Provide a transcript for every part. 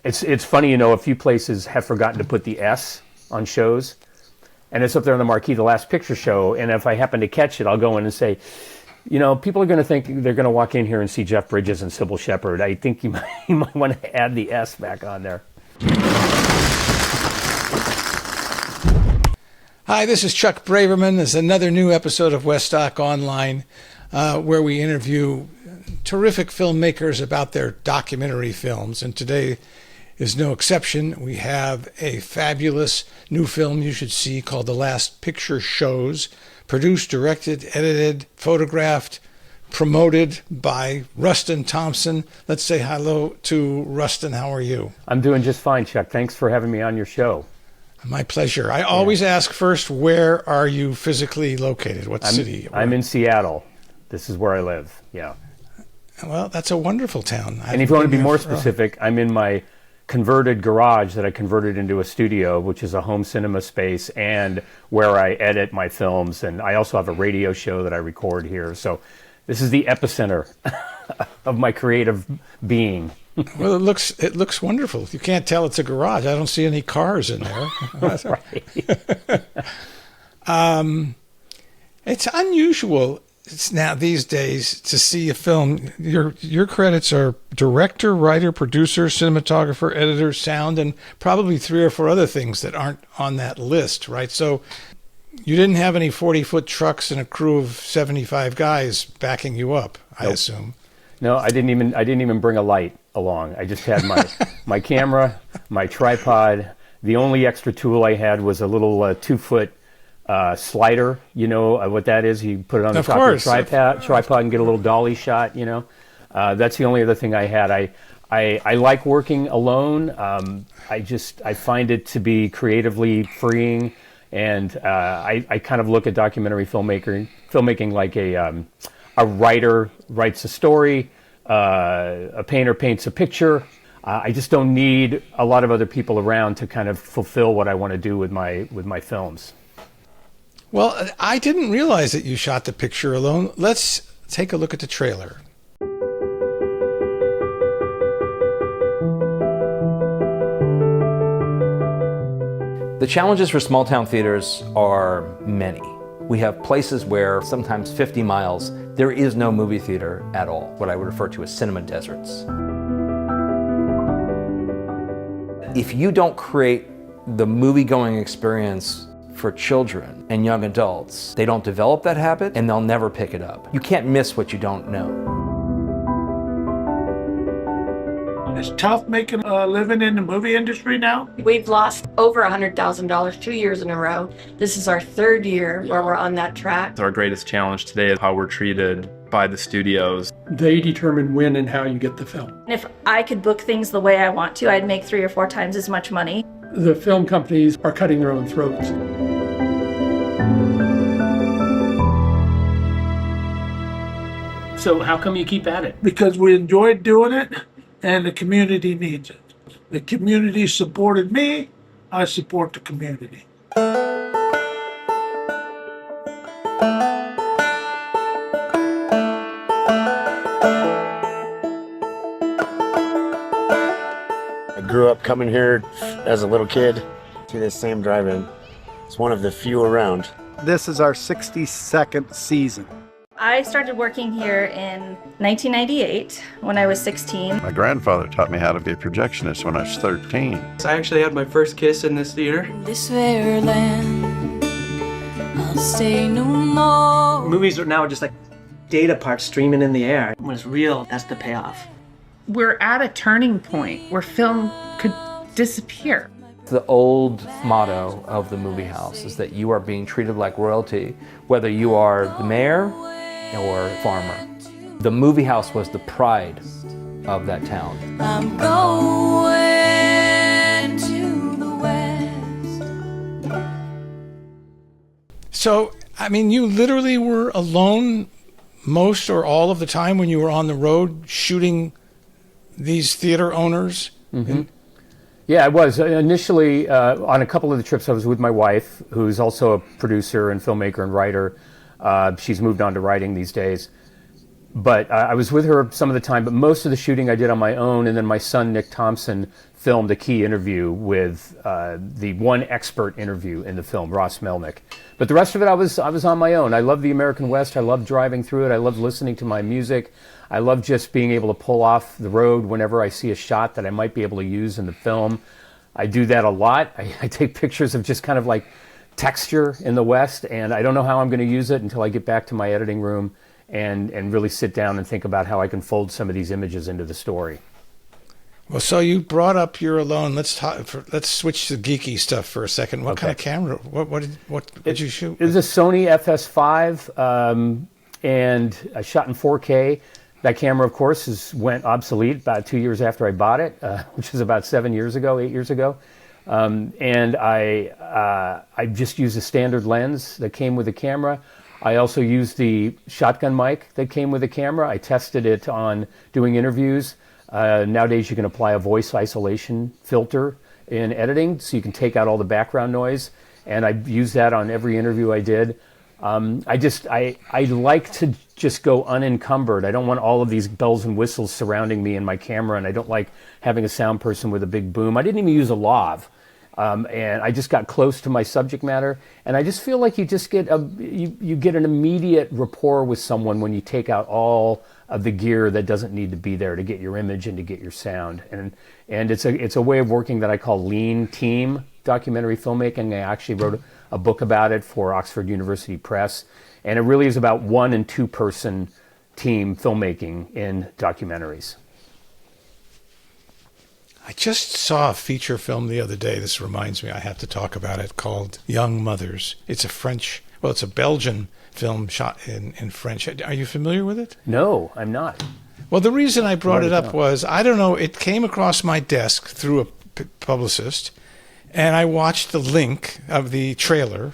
It's funny, a few places have forgotten to put the S on shows, and it's up there on the marquee, the Last Picture Show, and if I happen to catch it, I'll go in and say, people are going to think they're going to walk in here and see Jeff Bridges and Sybil Shepherd. I think you might want to add the S back on there. Hi, this is Chuck Braverman. This is another new episode of Westdoc Online, where we interview terrific filmmakers about their documentary films. And today is no exception. We have a fabulous new film you should see called The Last Picture Shows, produced, directed, edited, photographed, promoted by Rustin Thompson. Let's say hello to Rustin. How are you? I'm doing just fine, Chuck. Thanks for having me on your show. My pleasure. I always ask first, where are you physically located? What city? I'm in Seattle. This is where I live, yeah. Well, that's a wonderful town. And if you want to be more specific, I'm in my converted garage that I converted into a studio, which is a home cinema space and where I edit my films. And I also have a radio show that I record here. So this is the epicenter of my creative being. Well, it looks wonderful. You can't tell it's a garage. I don't see any cars in there. It's unusual now these days to see a film. Your credits are director, writer, producer, cinematographer, editor, sound, and probably 3 or 4 other things that aren't on that list, right? So you didn't have any 40-foot trucks and a crew of 75 guys backing you up, I assume. No, I didn't even bring a light along. I just had my camera, my tripod. The only extra tool I had was a little 2-foot slider. You know what that is? You put it on the top of the tripod and get a little dolly shot. That's the only other thing I had. I like working alone. I find it to be creatively freeing, and I kind of look at documentary filmmaking like a writer writes a story, a painter paints a picture. I just don't need a lot of other people around to kind of fulfill what I want to do with my films. Well, I didn't realize that you shot the picture alone. Let's take a look at the trailer. The challenges for small town theaters are many. We have places where sometimes 50 miles, there is no movie theater at all, what I would refer to as cinema deserts. If you don't create the movie-going experience for children and young adults, they don't develop that habit and they'll never pick it up. You can't miss what you don't know. It's tough making a living in the movie industry now. We've lost over $100,000 2 years in a row. This is our 3rd year where we're on that track. Our greatest challenge today is how we're treated by the studios. They determine when and how you get the film. If I could book things the way I want to, I'd make 3 or 4 times as much money. The film companies are cutting their own throats. So how come you keep at it? Because we enjoyed doing it and the community needs it. The community supported me, I support the community. I grew up coming here as a little kid to this same drive-in. It's one of the few around. This is our 62nd season. I started working here in 1998 when I was 16. My grandfather taught me how to be a projectionist when I was 13. I actually had my first kiss in this theater. This fair land, I'll stay no more. Movies are now just like data parts streaming in the air. When it's real, that's the payoff. We're at a turning point where film could disappear. The old motto of the movie house is that you are being treated like royalty, whether you are the mayor or farmer. The movie house was the pride of that town. I'm going to the west. So, I mean, you literally were alone most or all of the time when you were on the road shooting these theater owners? Mm-hmm. Yeah, I was. Initially, on a couple of the trips, I was with my wife, who's also a producer and filmmaker and writer. She's moved on to writing these days. But I was with her some of the time, but most of the shooting I did on my own, and then my son, Nick Thompson, filmed a key interview with the one expert interview in the film, Ross Melnick. But the rest of it, I was on my own. I love the American West. I love driving through it. I love listening to my music. I love just being able to pull off the road whenever I see a shot that I might be able to use in the film. I do that a lot. I take pictures of just kind of like texture in the West, and I don't know how I'm going to use it until I get back to my editing room and really sit down and think about how I can fold some of these images into the story. Well, so you brought up You're Alone. Let's switch to geeky stuff for a second. What kind of camera? What did you shoot? It was a Sony FS5, and I shot in 4K. That camera, of course, went obsolete about 2 years after I bought it, which was about 8 years ago. And I just used a standard lens that came with the camera. I also used the shotgun mic that came with the camera. I tested it on doing interviews. Nowadays, you can apply a voice isolation filter in editing, so you can take out all the background noise. And I used that on every interview I did. I like to just go unencumbered. I don't want all of these bells and whistles surrounding me and my camera, and I don't like having a sound person with a big boom. I didn't even use a lav. And I just got close to my subject matter, and I just feel like you just get you get an immediate rapport with someone when you take out all of the gear that doesn't need to be there to get your image and to get your sound. And it's a way of working that I call lean team documentary filmmaking. I actually wrote a book about it for Oxford University Press, and it really is about 1- and 2-person team filmmaking in documentaries. I just saw a feature film the other day. This reminds me, I have to talk about it, called Young Mothers. It's it's a Belgian film shot in French. Are you familiar with it? No, I'm not. Well, the reason I brought it up was, I don't know, it came across my desk through a publicist, and I watched the link of the trailer,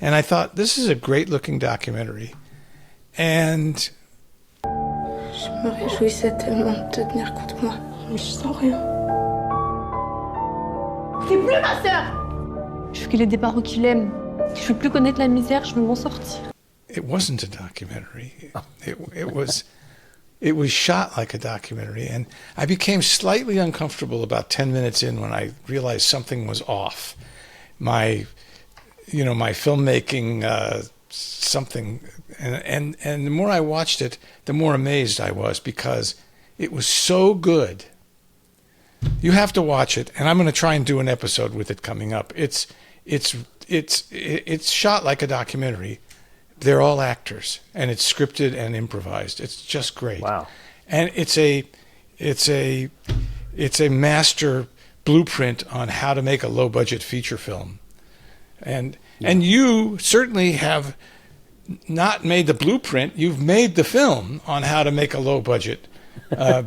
and I thought, this is a great-looking documentary. And Je me réjouissais tellement de te tenir contre moi, mais je sens rien. C'est plus ma sœur! Je veux qu'il ait des parents qu'il aime. Je veux plus connaître la misère, je veux m'en sortir. It wasn't a documentary. It was shot like a documentary, and I became slightly uncomfortable about 10 minutes in when I realized something was off. My filmmaking something, and the more I watched it, the more amazed I was, because it was so good. You have to watch it, and I'm going to try and do an episode with it coming up. It's shot like a documentary. They're all actors, and it's scripted and improvised. It's just great. Wow. And it's a master blueprint on how to make a low budget feature film. And you certainly have not made the blueprint. You've made the film on how to make a low budget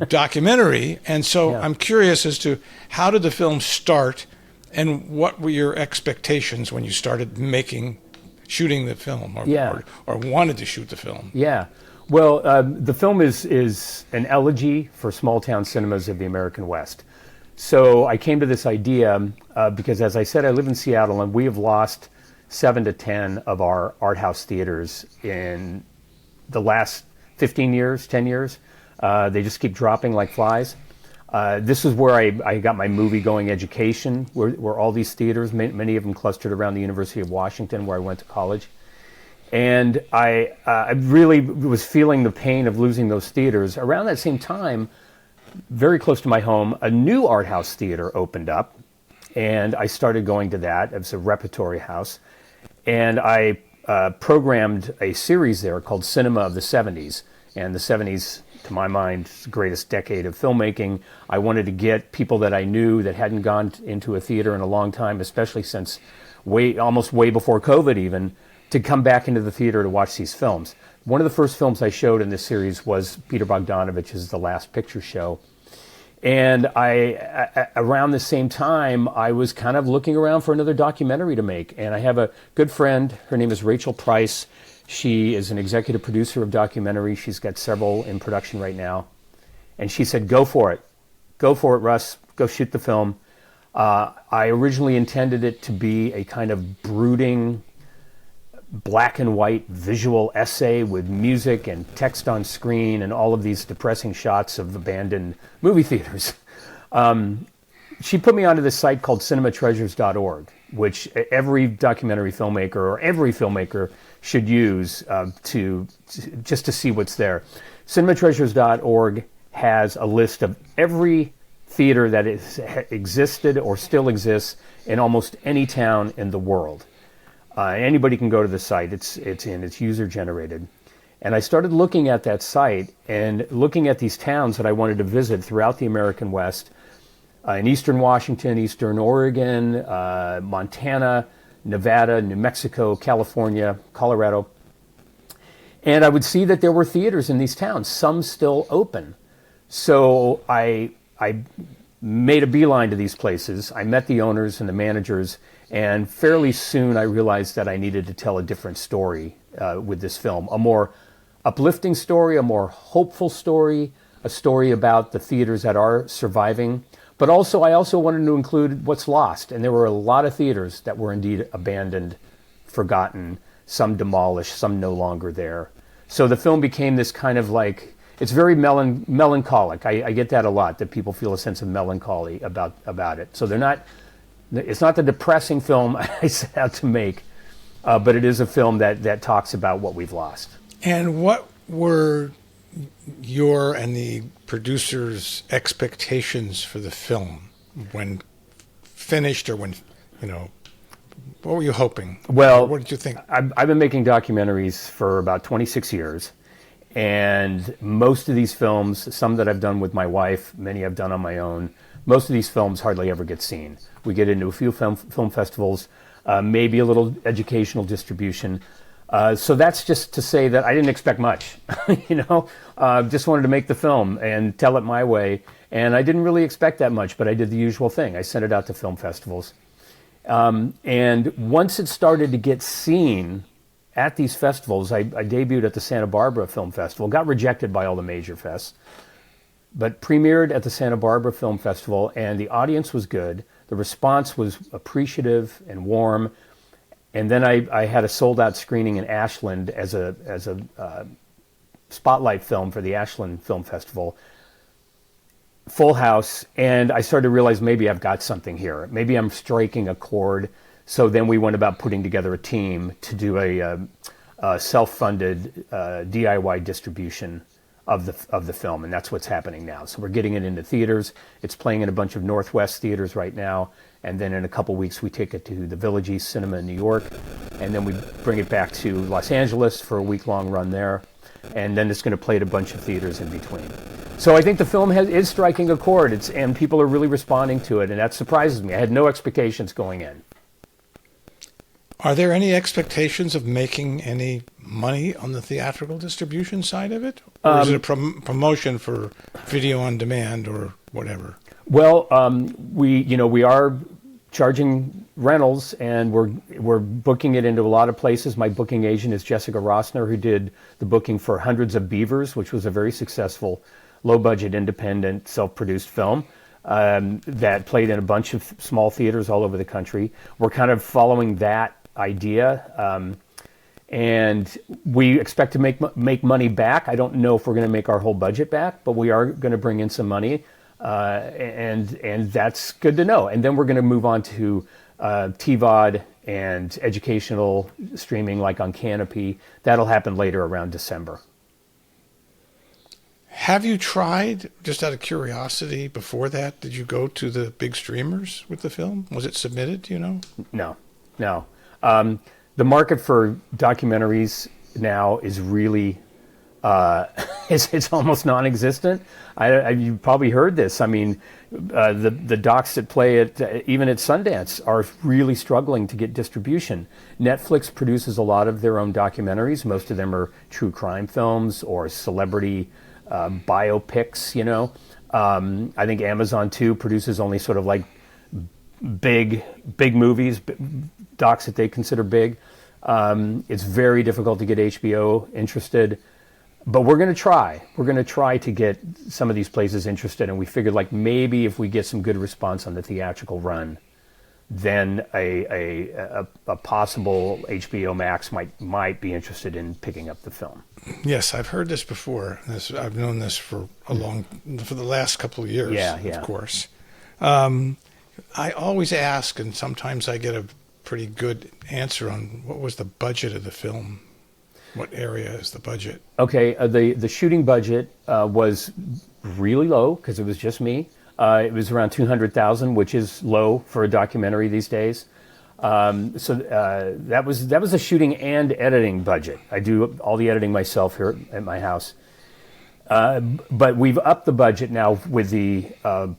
documentary. And so I'm curious as to, how did the film start, and what were your expectations when you started shooting the film, or wanted to shoot the film? Yeah. Well, the film is an elegy for small town cinemas of the American West. So I came to this idea because, as I said, I live in Seattle, and we have lost 7 to 10 of our art house theaters in the last 10 years. They just keep dropping like flies. This is where I got my movie-going education, where all these theaters, many of them clustered around the University of Washington, where I went to college. And I really was feeling the pain of losing those theaters. Around that same time, very close to my home, a new art house theater opened up, and I started going to that. It was a repertory house. And I programmed a series there called Cinema of the 70s. And the 70s, to my mind, is the greatest decade of filmmaking. I wanted to get people that I knew that hadn't gone into a theater in a long time, especially since almost way before COVID even, to come back into the theater to watch these films. One of the first films I showed in this series was Peter Bogdanovich's The Last Picture Show. And around the same time, I was kind of looking around for another documentary to make. And I have a good friend, her name is Rachel Price. She is an executive producer of documentaries. She's got several in production right now. And she said, go for it. Go for it, Russ. Go shoot the film. I originally intended it to be a kind of brooding black and white visual essay with music and text on screen and all of these depressing shots of abandoned movie theaters. She put me onto this site called cinematreasures.org, which every documentary filmmaker or every filmmaker should use just to see what's there. Cinematreasures.org has a list of every theater that existed or still exists in almost any town in the world. Anybody can go to the site. It's user generated. And I started looking at that site and looking at these towns that I wanted to visit throughout the American West, in eastern Washington, eastern Oregon, Montana, Nevada, New Mexico, California, Colorado. And I would see that there were theaters in these towns, some still open. So I made a beeline to these places. I met the owners and the managers, and fairly soon I realized that I needed to tell a different story with this film, a more uplifting story, a more hopeful story, a story about the theaters that are surviving. But also, I also wanted to include what's lost. And there were a lot of theaters that were indeed abandoned, forgotten, some demolished, some no longer there. So the film became this kind of like, it's very melancholic. I get that a lot, that people feel a sense of melancholy about it. So it's not the depressing film I set out to make, but it is a film that talks about what we've lost. And what were your and the producer's expectations for the film when finished, or when, what were you hoping? Well, what did you think? I've been making documentaries for about 26 years, and most of these films, some that I've done with my wife, many I've done on my own, most of these films hardly ever get seen. We get into a few film festivals, maybe a little educational distribution. So that's just to say that I didn't expect much, just wanted to make the film and tell it my way. And I didn't really expect that much, but I did the usual thing. I sent it out to film festivals. And once it started to get seen at these festivals, I debuted at the Santa Barbara Film Festival, got rejected by all the major fests, but premiered at the Santa Barbara Film Festival, and the audience was good. The response was appreciative and warm. And then I had a sold-out screening in Ashland as a spotlight film for the Ashland Film Festival. Full house, and I started to realize maybe I've got something here. Maybe I'm striking a chord. So then we went about putting together a team to do a self-funded DIY distribution of the film, and that's what's happening now. So we're getting it into theaters. It's playing in a bunch of Northwest theaters right now. And then in a couple weeks, we take it to the Village East Cinema in New York. And then we bring it back to Los Angeles for a week-long run there. And then it's going to play at a bunch of theaters in between. So I think the film is striking a chord, and people are really responding to it. And that surprises me. I had no expectations going in. Are there any expectations of making any money on the theatrical distribution side of it? Or is it a promotion for video on demand or whatever? Well, we are charging rentals, and we're booking it into a lot of places. My booking agent is Jessica Rossner, who did the booking for Hundreds of Beavers, which was a very successful, low-budget, independent, self-produced film that played in a bunch of small theaters all over the country. We're kind of following that idea, and we expect to make money back. I don't know if we're going to make our whole budget back, but we are going to bring in some money. And that's good to know. And then we're going to move on to TVOD and educational streaming like on Canopy. That'll happen later around December. Have you tried, just out of curiosity, before that, did you go to the big streamers with the film? Was it submitted, No. The market for documentaries now is really it's almost non-existent. You've probably heard this. I mean, the docs that play even at Sundance are really struggling to get distribution. Netflix produces a lot of their own documentaries. Most of them are true crime films or celebrity biopics, I think Amazon, too, produces only sort of like big movies, docs that they consider big. It's very difficult to get HBO interested. But we're going to try. We're going to try to get some of these places interested, and we figured like maybe if we get some good response on the theatrical run, then a possible HBO Max might be interested in picking up the film. Yes, I've heard this before. I've known this for the last couple of years. Yeah. Of course. I always ask, and sometimes I get a pretty good answer on what was the budget of the film. What area is the budget? Okay, the shooting budget was really low because it was just me. It was around $200,000, which is low for a documentary these days. That was the shooting and editing budget. I do all the editing myself here at my house. But we've upped the budget now with the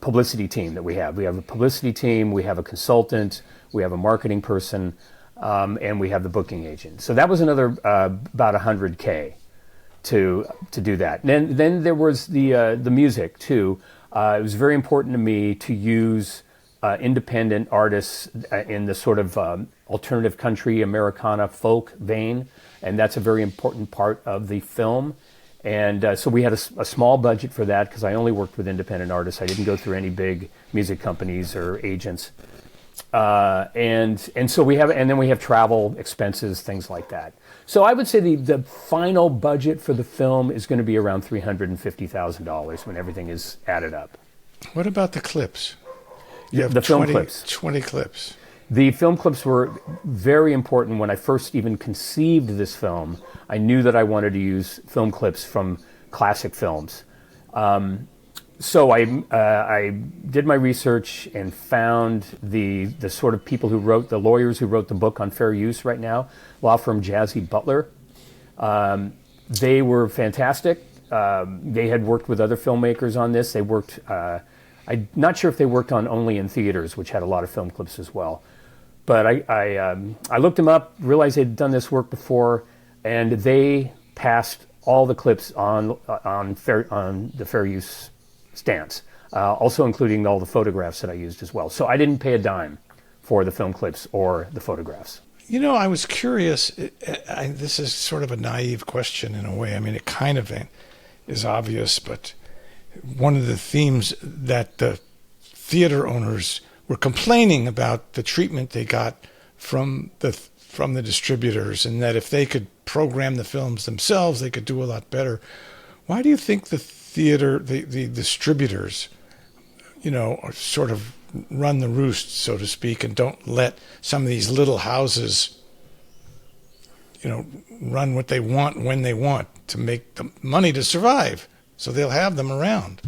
publicity team that we have. We have a publicity team, we have a consultant, we have a marketing person, and we have the booking agent. So that was another about $100K to do that. And then there was the music too. It was very important to me to use independent artists in the sort of alternative country, Americana, folk vein, and that's a very important part of the film. And so we had a small budget for that because I only worked with independent artists. I didn't go through any big music companies or agents. And so then we have travel expenses, things like that. So I would say the final budget for the film is going to be around $350,000 when everything is added up. What about the clips? You have the film clips. 20 clips. The film clips were very important when I first even conceived this film. I knew that I wanted to use film clips from classic films. So I did my research and found the sort of people the lawyers who wrote the book on fair use right now, law firm Jazzy Butler. They were fantastic. They had worked with other filmmakers on this. They worked, I'm not sure if they worked on Only in Theaters, which had a lot of film clips as well. But I looked them up, realized they'd done this work before, and they passed all the clips on the fair use stance, also including all the photographs that I used as well. So I didn't pay a dime for the film clips or the photographs. You know, I was curious. This is sort of a naive question in a way. I mean, it kind of is obvious, but one of the themes that the theater owners were complaining about the treatment they got from the distributors, and that if they could program the films themselves, they could do a lot better. Why do you think the distributors, are sort of run the roost, so to speak, and don't let some of these little houses, run what they want when they want to make the money to survive, so they'll have them around?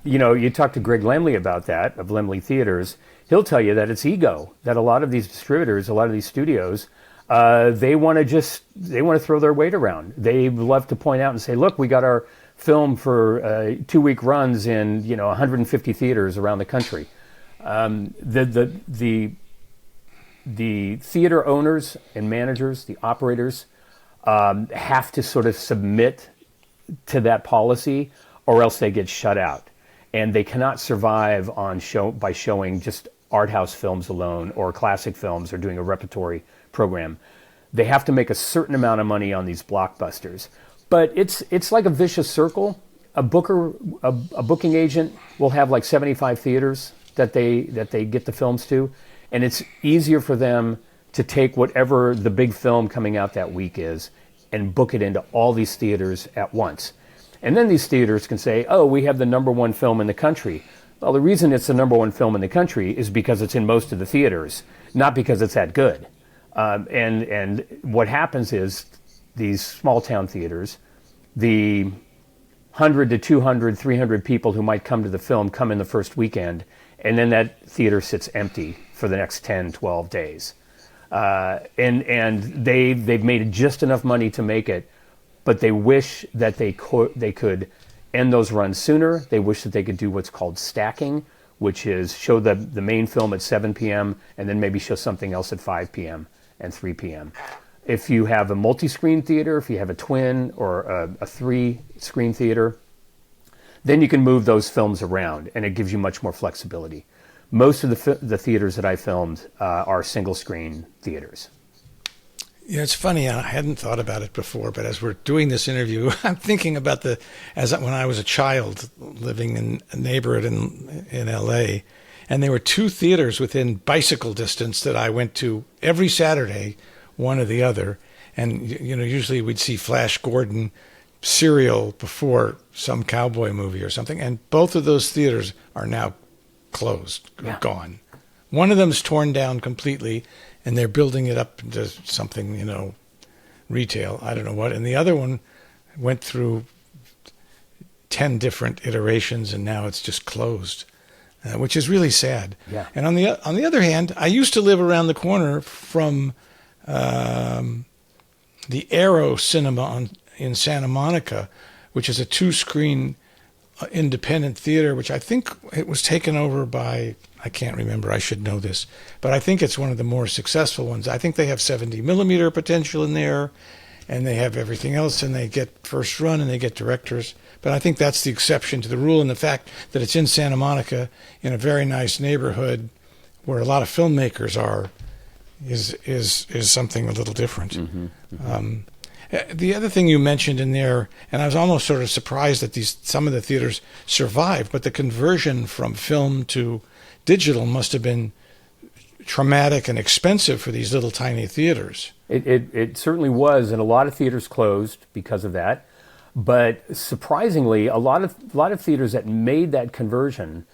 You talk to Greg Lemley about that, of Lemley Theaters. He'll tell you that it's ego, that a lot of these distributors, a lot of these studios, they want to throw their weight around. They love to point out and say, look, we got our film for 2-week runs in 150 theaters around the country. The theater owners and managers, the operators, have to sort of submit to that policy, or else they get shut out, and they cannot survive by showing just art house films alone or classic films or doing a repertory program. They have to make a certain amount of money on these blockbusters. But it's like a vicious circle. A booking agent will have like 75 theaters that they get the films to, and it's easier for them to take whatever the big film coming out that week is and book it into all these theaters at once. And then these theaters can say, oh, we have the #1 film in the country. Well, the reason it's the #1 film in the country is because it's in most of the theaters, not because it's that good. And what happens is these small town theaters, the 100 to 200, 300 people who might come to the film come in the first weekend, and then that theater sits empty for the next 10, 12 days. And they've made just enough money to make it, but they wish that they could end those runs sooner. They wish that they could do what's called stacking, which is show the main film at 7 p.m. and then maybe show something else at 5 p.m. and 3 p.m. If you have a multi-screen theater, if you have a twin or a 3-screen theater, then you can move those films around, and it gives you much more flexibility. Most of the theaters that I filmed are single-screen theaters. Yeah, it's funny. I hadn't thought about it before, but as we're doing this interview, I'm thinking about when I was a child living in a neighborhood in L.A., And there were two theaters within bicycle distance that I went to every Saturday, one or the other. And, you know, usually we'd see Flash Gordon serial before some cowboy movie or something. And both of those theaters are now closed, gone. One of them's torn down completely, and they're building it up into something, you know, retail. I don't know what. And the other one went through 10 different iterations, and now it's just closed, which is really sad. Yeah. And on the other hand, I used to live around the corner from the Aero Cinema in Santa Monica, which is a 2-screen independent theater, which I think it was taken over by, I can't remember, I should know this, but I think it's one of the more successful ones. I think they have 70 millimeter potential in there, and they have everything else, and they get first run, and they get directors. But I think that's the exception to the rule, and the fact that it's in Santa Monica in a very nice neighborhood where a lot of filmmakers are is something a little different. Mm-hmm. Mm-hmm. The other thing you mentioned in there, and I was almost sort of surprised that some of the theaters survived, but the conversion from film to digital must have been traumatic and expensive for these little tiny theaters. It certainly was, and a lot of theaters closed because of that. But surprisingly, a lot of theaters that made that conversion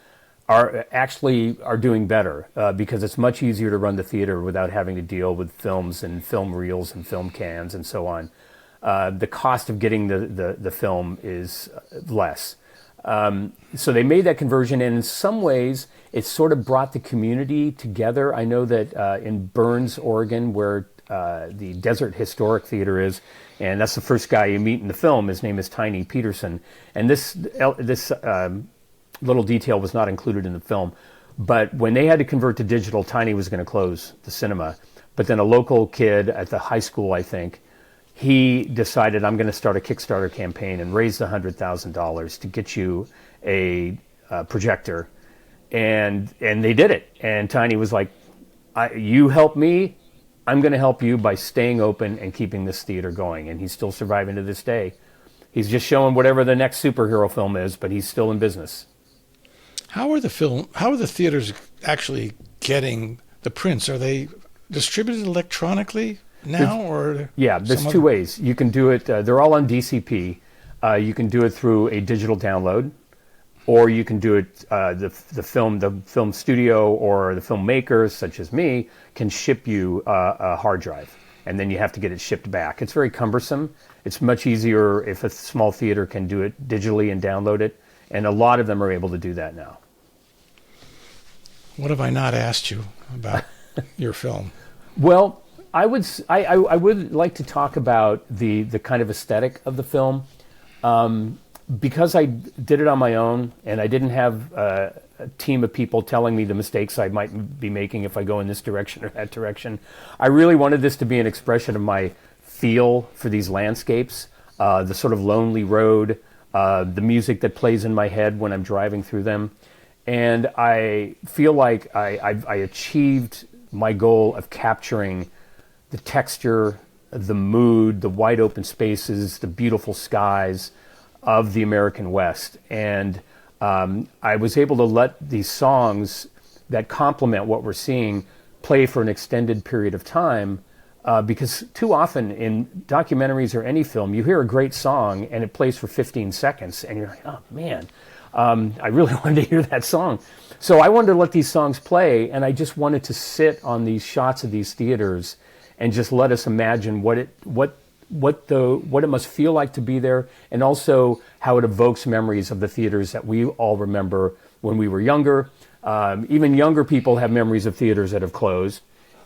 are doing better because it's much easier to run the theater without having to deal with films and film reels and film cans and so on. The cost of getting the film is less. So they made that conversion, and in some ways, it sort of brought the community together. I know that in Burns, Oregon, where the Desert Historic Theater is, and that's the first guy you meet in the film. His name is Tiny Peterson, and this little detail was not included in the film. But when they had to convert to digital, Tiny was going to close the cinema. But then a local kid at the high school, I think, he decided, I'm going to start a Kickstarter campaign and raise the $100,000 to get you a projector. And they did it. And Tiny was like, you help me, I'm going to help you by staying open and keeping this theater going. And he's still surviving to this day. He's just showing whatever the next superhero film is, but he's still in business. How are the theaters actually getting the prints? Are they distributed electronically now, or yeah? There's two ways you can do it. They're all on DCP. You can do it through a digital download, or you can do it. The film studio or the filmmakers, such as me, can ship you a hard drive, and then you have to get it shipped back. It's very cumbersome. It's much easier if a small theater can do it digitally and download it. And a lot of them are able to do that now. What have I not asked you about your film? Well, I would like to talk about the kind of aesthetic of the film. Because I did it on my own and I didn't have a team of people telling me the mistakes I might be making if I go in this direction or that direction, I really wanted this to be an expression of my feel for these landscapes, the sort of lonely road, the music that plays in my head when I'm driving through them. And I feel like I achieved my goal of capturing the texture, the mood, the wide open spaces, the beautiful skies of the American West. And I was able to let these songs that complement what we're seeing play for an extended period of time. Because too often in documentaries or any film, you hear a great song and it plays for 15 seconds and you're like, oh man, I really wanted to hear that song. So I wanted to let these songs play, and I just wanted to sit on these shots of these theaters and just let us imagine what it must feel like to be there, and also how it evokes memories of the theaters that we all remember when we were younger. Even younger people have memories of theaters that have closed.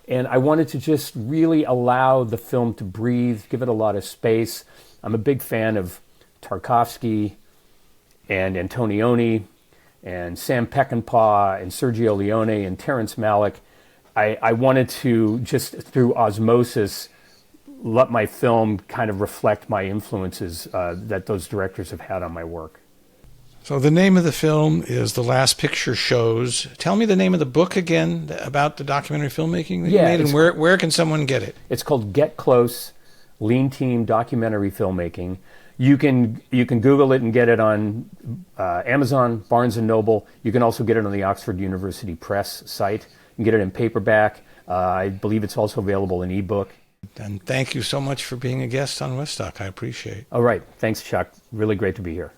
And I wanted to just really allow the film to breathe, give it a lot of space. I'm a big fan of Tarkovsky and Antonioni and Sam Peckinpah and Sergio Leone and Terrence Malick. I wanted to just through osmosis let my film kind of reflect my influences that those directors have had on my work. So the name of the film is The Last Picture Shows. Tell me the name of the book again about the documentary filmmaking that you made, and where can someone get it? It's called Get Close, Lean Team Documentary Filmmaking. You can Google it and get it on Amazon, Barnes & Noble. You can also get it on the Oxford University Press site. You can get it in paperback. I believe it's also available in ebook. And thank you so much for being a guest on Westdoc. I appreciate it. All right. Thanks, Chuck. Really great to be here.